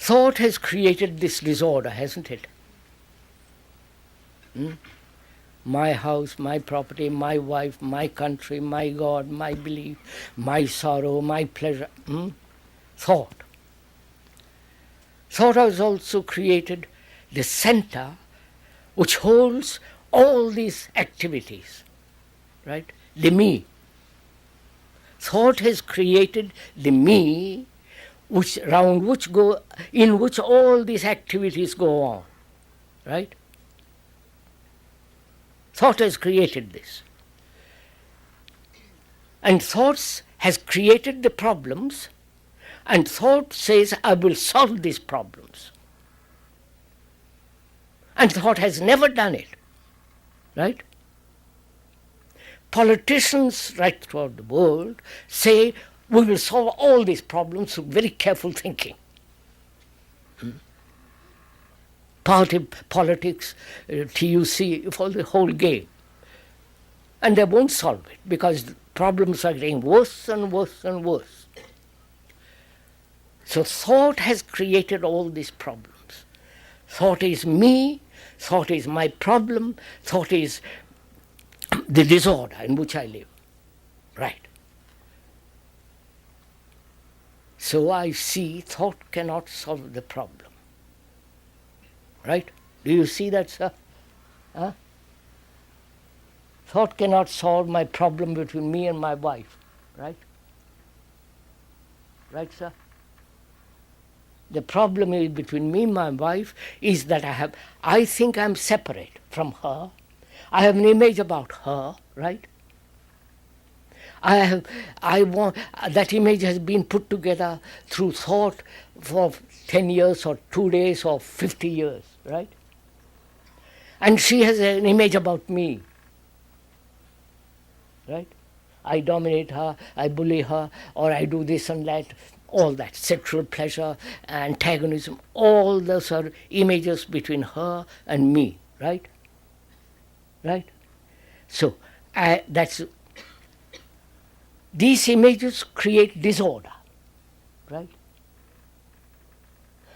Thought has created this disorder, hasn't it? My house, my property, my wife, my country, my God, my belief, my sorrow, my pleasure. Thought. Thought has also created the center which holds all these activities, right? The me. Thought has created the me, in which all these activities go on, right? Thought has created this. And thoughts has created the problems, and thought says, I will solve these problems. And thought has never done it, right? Politicians right throughout the world say, we will solve all these problems through very careful thinking. Politics, TUC, for the whole game. And they won't solve it because the problems are getting worse and worse and worse. So thought has created all these problems. Thought is me, thought is my problem, thought is the disorder in which I live. Right. So I see thought cannot solve the problem. Right? Do you see that, sir? Huh? Thought cannot solve my problem between me and my wife. Right? Right, sir? The problem is between me and my wife is that I think I'm separate from her. I have an image about her, right? That image has been put together through thought for 10 years or 2 days or 50 years, right? And she has an image about me, right? I dominate her, I bully her, or I do this and that, all that, sexual pleasure, antagonism, all those are images between her and me, right? Right? So, these images create disorder, right?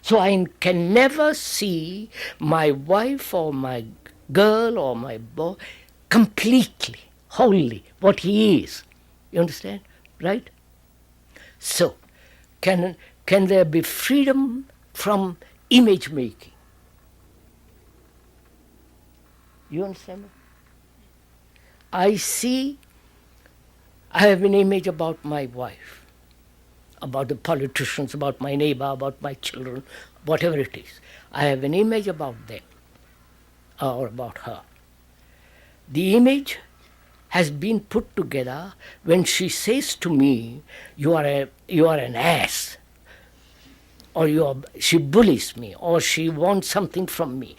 So I can never see my wife or my girl or my boy completely, wholly, what he is. You understand? Right? So, can there be freedom from image making? You understand? I have an image about my wife, about the politicians, about my neighbor, about my children, whatever it is. I have an image about them or about her. The image has been put together when she says to me, you are an ass, or she bullies me, or she wants something from me,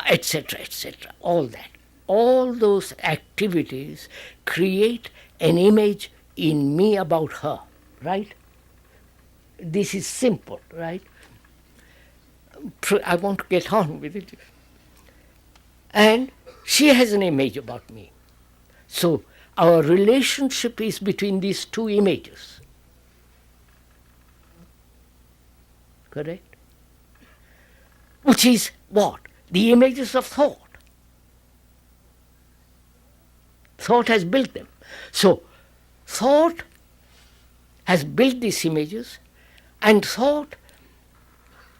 etc., etc., all that. All those activities create an image in me about her, right? This is simple, right? I want to get on with it. And she has an image about me. So our relationship is between these two images. Correct? Which is what? The images of thought. Thought has built them. So thought has built these images, and thought,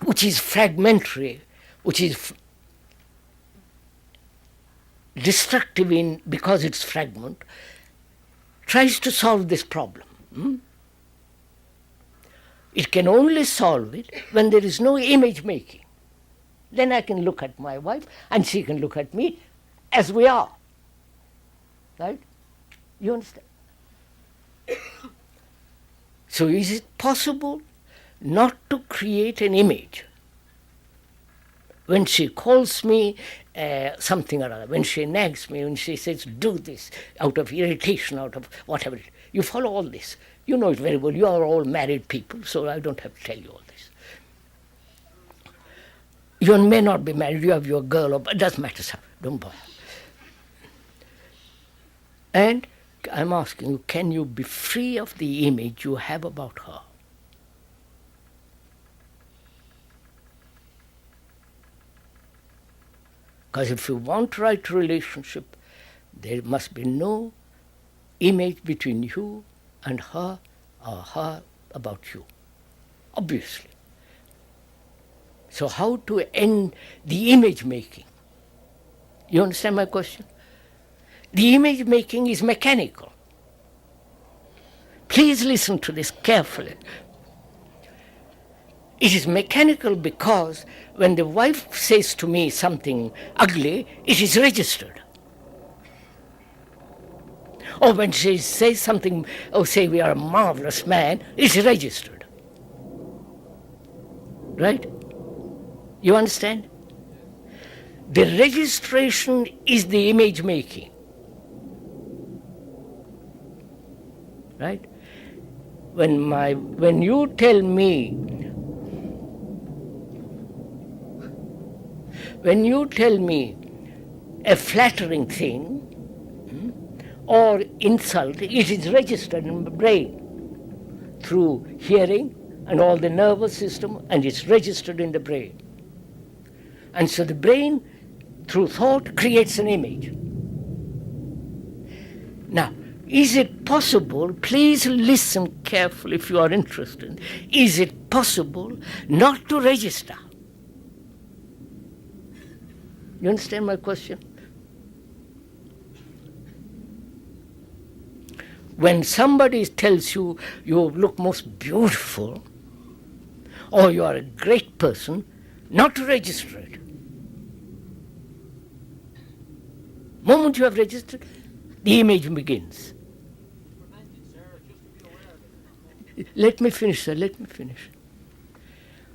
which is fragmentary, which is destructive because it's fragment, tries to solve this problem. It can only solve it when there is no image making. Then I can look at my wife and she can look at me as we are. Right? You understand? So is it possible not to create an image? When she calls me something or other, when she nags me, when she says, do this, out of irritation, out of whatever, you follow all this. You know it very well. You are all married people, so I don't have to tell you all this. You may not be married, you have your girl, but it doesn't matter, sir. Don't bother. And I'm asking you, can you be free of the image you have about her? Because if you want right relationship, there must be no image between you and her or her about you, obviously. So how to end the image making? You understand my question? The image making is mechanical. Please listen to this carefully. It is mechanical because when the wife says to me something ugly, it is registered. Or when she says something, say we are a marvelous man, it's registered. Right? You understand? The registration is the image making. Right? When you tell me a flattering thing or insult, it is registered in the brain through hearing and all the nervous system, and it's registered in the brain. And so the brain, through thought, creates an image. Now, is it possible, please listen carefully if you are interested, is it possible not to register? You understand my question? When somebody tells you you look most beautiful or you are a great person, not to register it. Moment you have registered, the image begins. Let me finish, sir, let me finish.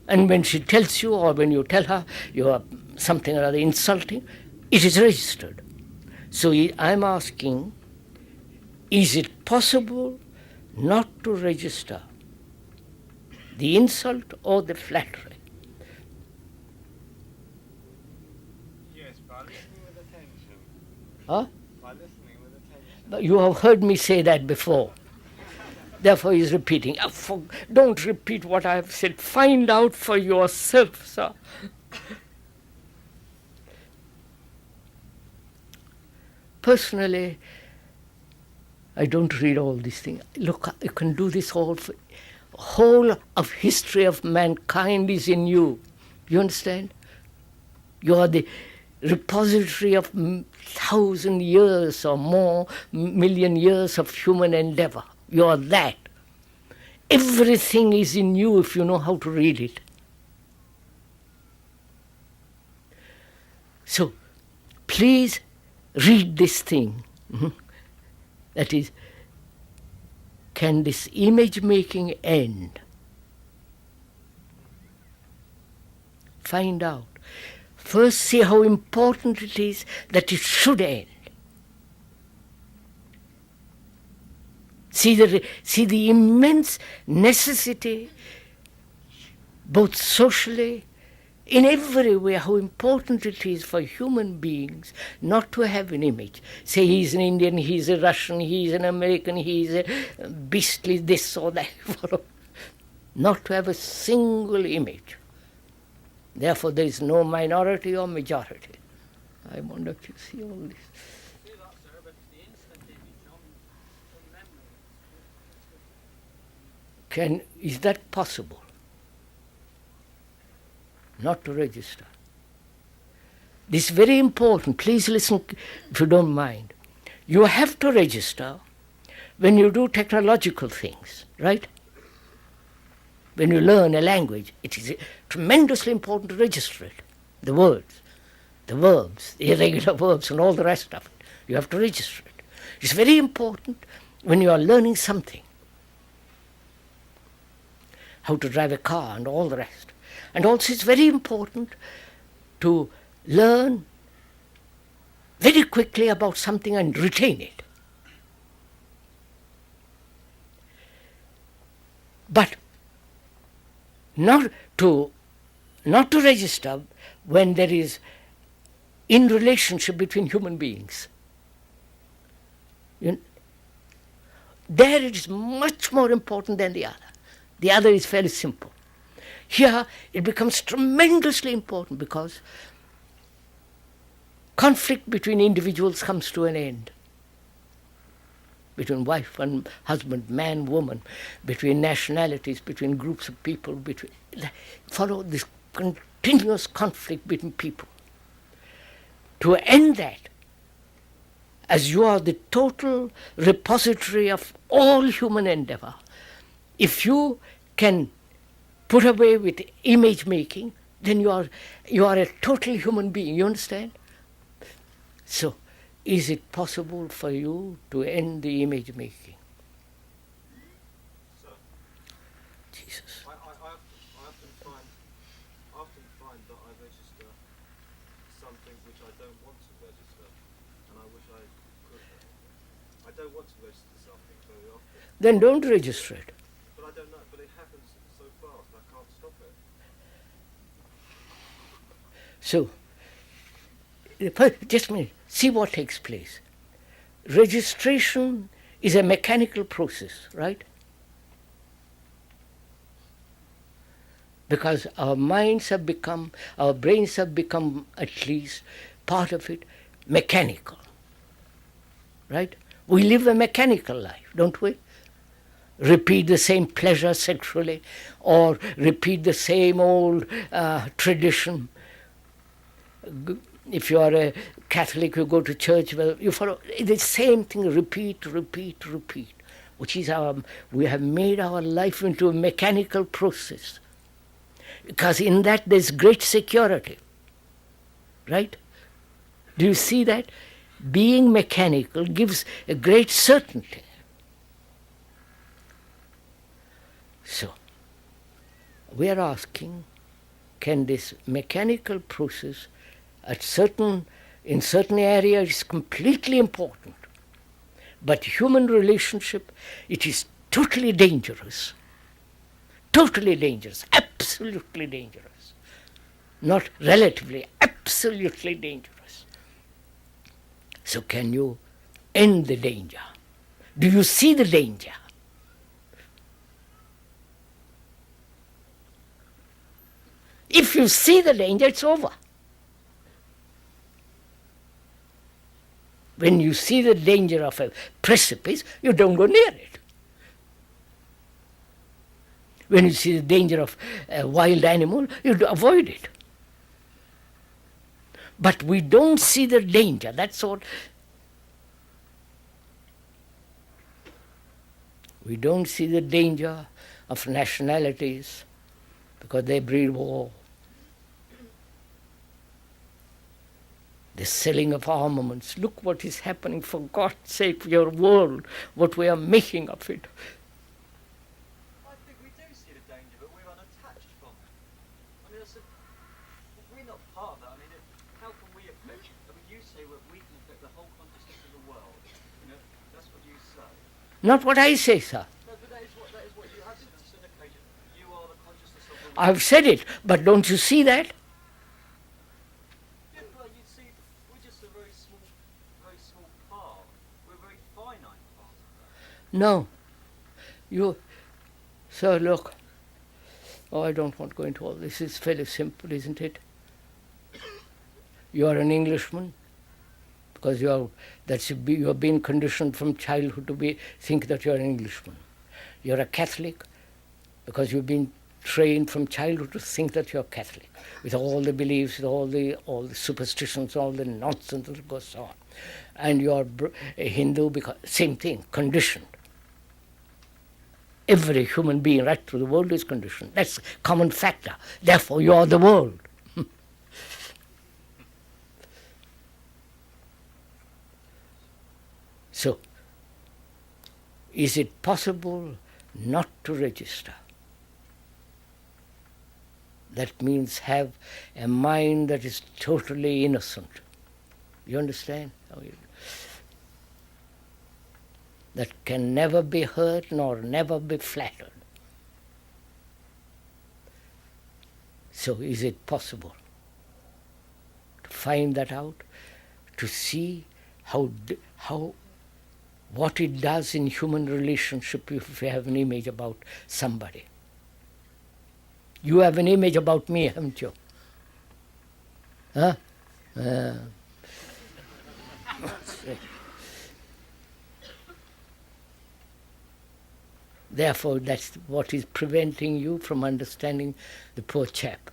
And when she tells you, or when you tell her you are something or other insulting, it is registered. So I'm asking, is it possible not to register the insult or the flattery? Yes, by listening with attention. Huh? By listening with attention. But you have heard me say that before. Therefore he is repeating. Don't repeat what I have said. Find out for yourself, sir. Personally, I don't read all these things. Look, you can do this whole of history of mankind is in you. You understand? You are the repository of 1,000 years or more, million years of human endeavor. You are that. Everything is in you if you know how to read it. So, please read this thing. That is, can this image making end? Find out. First, see how important it is that it should end. See the immense necessity, both socially, in every way, how important it is for human beings not to have an image. Say he's an Indian, he's a Russian, he's an American, he's a beastly this or that. Not to have a single image. Therefore, there is no minority or majority. I wonder if you see all this. See that, sir, but it's the instant image on memory. Is that possible? Not to register. This is very important. Please listen if you don't mind. You have to register when you do technological things, right? When you learn a language, it is tremendously important to register it. The words, the verbs, the irregular verbs and all the rest of it. You have to register it. It's very important when you are learning something. How to drive a car and all the rest. And also it's very important to learn very quickly about something and retain it. But not to register when there is in relationship between human beings. There it is much more important than the other. The other is fairly simple. Here it becomes tremendously important because conflict between individuals comes to an end. Between wife and husband, man, woman, between nationalities, between groups of people, follow this continuous conflict between people. To end that, as you are the total repository of all human endeavor, if you can put away with image making, then you are a total human being. You understand? So, is it possible for you to end the image making? Sir, Jesus. I often find that I register something which I don't want to register, and I wish I could. I don't want to register something very often. Then don't register it. But I don't know. But it happens so fast. I can't stop it. So, just a minute, see what takes place. Registration is a mechanical process, right? Because our brains have become at least part of it mechanical, right? We live a mechanical life, don't we? Repeat the same pleasure sexually, or repeat the same old tradition. If you are a Catholic, you go to church, well, you follow the same thing, repeat, which is we have made our life into a mechanical process. Because in that there's great security, right? Do you see that? Being mechanical gives a great certainty. So, we are asking, can this mechanical process in certain areas is completely important, but human relationship, it is totally dangerous, absolutely dangerous, not relatively, absolutely dangerous. So can you end the danger? Do you see the danger? If you see the danger, it's over. When you see the danger of a precipice, you don't go near it. When you see the danger of a wild animal, you avoid it. But we don't see the danger, that's what. We don't see the danger of nationalities because they breed war. The selling of armaments. Look what is happening, for God's sake, your world, what we are making of it. I think we do see the danger, but we're unattached from it. I mean, we're not part of that. I mean, how can we affect? I mean, you say we can affect the whole consciousness of the world. You know, that's what you say. Not what I say, sir. No, but that is what you have said on occasion. You are the consciousness of the world. I've said it, but don't you see that? Yeah, well, you see, we're just a very small part. We're a very finite part of that. No. Sir, look. Oh, I don't want to go into all this. It's fairly simple, isn't it? You are an Englishman because you have been conditioned from childhood to think that you are an Englishman. You're a Catholic because you've been trained from childhood to think that you're Catholic, with all the beliefs, with all the superstitions, all the nonsense that goes on. And you're a Hindu because same thing, conditioned. Every human being right through the world is conditioned. That's a common factor. Therefore, you are the world. So, is it possible not to register? That means have a mind that is totally innocent. You understand? That can never be hurt nor never be flattered. So is it possible to find that out, to see what it does in human relationship if you have an image about somebody? You have an image about me, haven't you? Huh? Right. Therefore, that's what is preventing you from understanding the poor chap.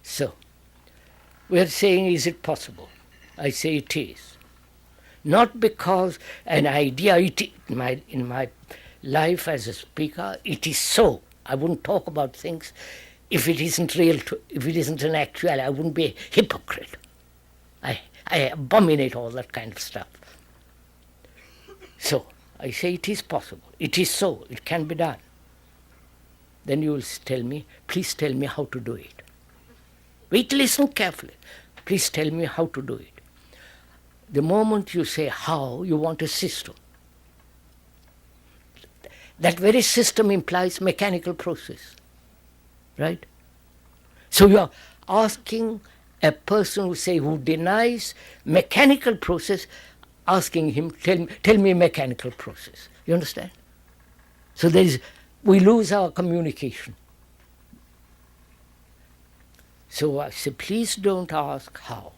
So, we are saying, is it possible? I say it is. Not because an idea, in my life as a speaker, it is so. I wouldn't talk about things if it isn't real, if it isn't an actuality. I wouldn't be a hypocrite. I abominate all that kind of stuff. So, I say it is possible. It is so. It can be done. Then you will tell me, please tell me how to do it. Wait, listen carefully. Please tell me how to do it. The moment you say how, you want a system. That very system implies mechanical process. Right? So you are asking a person who denies mechanical process, asking him, tell me mechanical process. You understand? So we lose our communication. So I say, please don't ask how.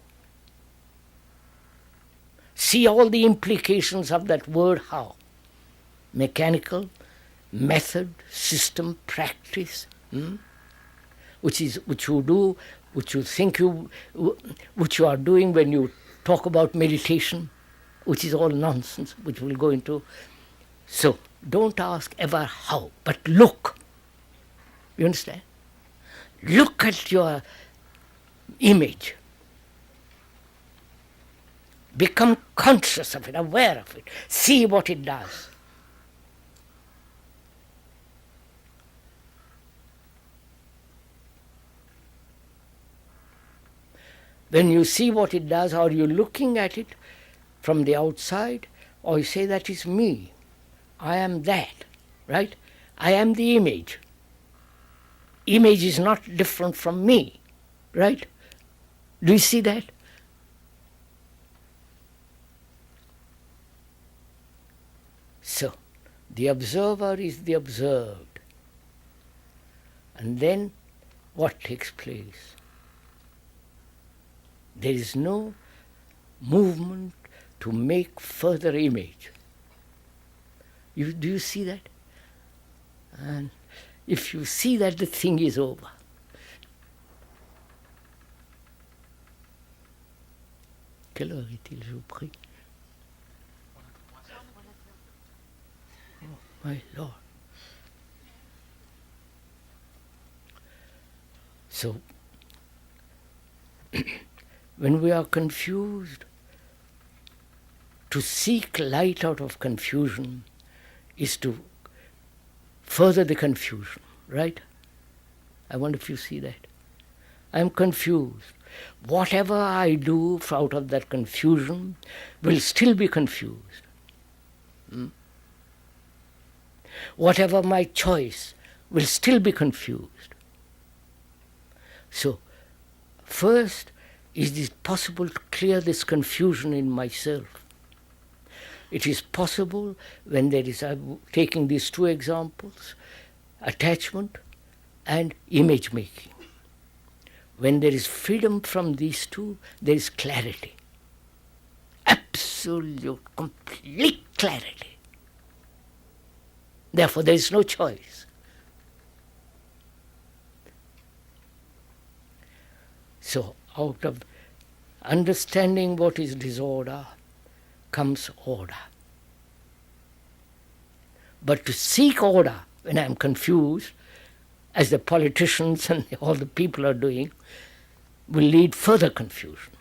See all the implications of that word how. Mechanical, method, system, practice, which you do, which you are doing when you talk about meditation, which is all nonsense, which we'll go into. So don't ask ever how, but look. You understand? Look at your image. Become conscious of it, aware of it. See what it does. When you see what it does, are you looking at it from the outside, or you say, that is me. I am that, right? I am the image. Image is not different from me, right? Do you see that? So, the observer is the observed. And then what takes place? There is no movement to make further image. Do you see that? And if you see that, the thing is over. Quelle heure est-il, je vous prie? Oh, my Lord. So, when we are confused, to seek light out of confusion is to further the confusion, right? I wonder if you see that. I am confused. Whatever I do out of that confusion will still be confused. Whatever my choice will still be confused. So, first, is it possible to clear this confusion in myself? It is possible when there is, taking these two examples, attachment and image making. When there is freedom from these two, there is clarity. Absolute, complete clarity. Therefore, there is no choice. So, out of understanding what is disorder comes order. But to seek order when I am confused, as the politicians and all the people are doing, will lead further confusion.